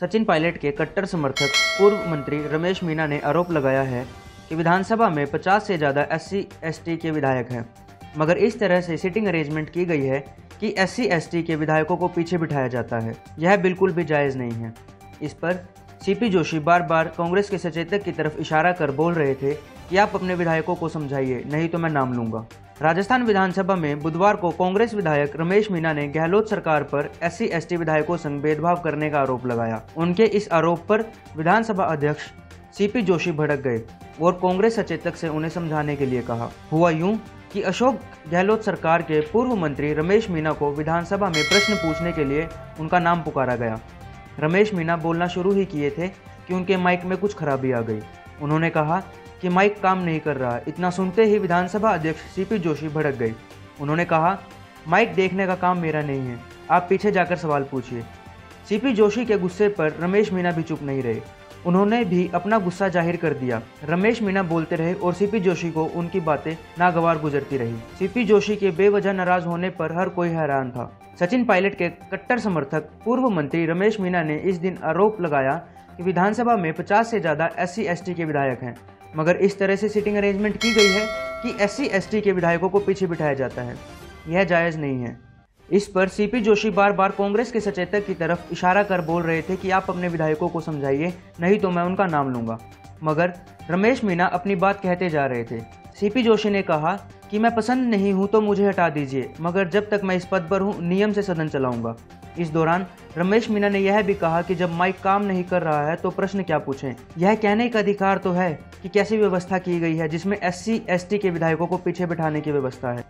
सचिन पायलट के कट्टर समर्थक पूर्व मंत्री रमेश मीना ने आरोप लगाया है कि विधानसभा में 50 से ज़्यादा SC/ST के विधायक हैं, मगर इस तरह से सिटिंग अरेंजमेंट की गई है कि SC/ST के विधायकों को पीछे बिठाया जाता है। यह बिल्कुल भी जायज़ नहीं है। इस पर CP जोशी बार बार कांग्रेस के सचेतक की तरफ इशारा कर बोल रहे थे कि आप अपने विधायकों को समझाइए, नहीं तो मैं नाम लूंगा। राजस्थान विधानसभा में बुधवार को कांग्रेस विधायक रमेश मीना ने गहलोत सरकार पर SC/ST विधायकों संग भेदभाव करने का आरोप लगाया। उनके इस आरोप पर विधानसभा अध्यक्ष CP जोशी भड़क गए और कांग्रेस सचेतक से उन्हें समझाने के लिए कहा। हुआ यूं कि अशोक गहलोत सरकार के पूर्व मंत्री रमेश मीना को विधानसभा में प्रश्न पूछने के लिए उनका नाम पुकारा गया। रमेश मीना बोलना शुरू ही किए थे कि उनके माइक में कुछ खराबी आ गई। उन्होंने कहा कि माइक काम नहीं कर रहा। इतना सुनते ही विधानसभा अध्यक्ष CP जोशी भड़क गए। उन्होंने कहा, माइक देखने का काम मेरा नहीं है, आप पीछे जाकर सवाल पूछिए। CP जोशी के गुस्से पर रमेश मीना भी चुप नहीं रहे। उन्होंने भी अपना गुस्सा जाहिर कर दिया। रमेश मीना बोलते रहे और CP जोशी को उनकी बातें नागवार गुजरती रही। CP जोशी के बेवजह नाराज होने पर हर कोई हैरान था। सचिन पायलट के कट्टर समर्थक पूर्व मंत्री रमेश मीना ने इस दिन आरोप लगाया कि विधानसभा में 50 से ज़्यादा SC/ST के विधायक हैं, मगर इस तरह से सिटिंग अरेंजमेंट की गई है कि SC/ST के विधायकों को पीछे बिठाया जाता है। यह जायज़ नहीं है। इस पर CP जोशी बार बार कांग्रेस के सचेतक की तरफ इशारा कर बोल रहे थे कि आप अपने विधायकों को समझाइए, नहीं तो मैं उनका नाम लूंगा। मगर रमेश मीना अपनी बात कहते जा रहे थे। CP जोशी ने कहा कि मैं पसंद नहीं हूं तो मुझे हटा दीजिए, मगर जब तक मैं इस पद पर हूं नियम से सदन चलाऊंगा। इस दौरान रमेश मीना ने यह भी कहा कि जब माइक काम नहीं कर रहा है तो प्रश्न क्या पूछें। यह कहने का अधिकार तो है कि कैसी व्यवस्था की गई है जिसमें SC/ST के विधायकों को पीछे बिठाने की व्यवस्था है।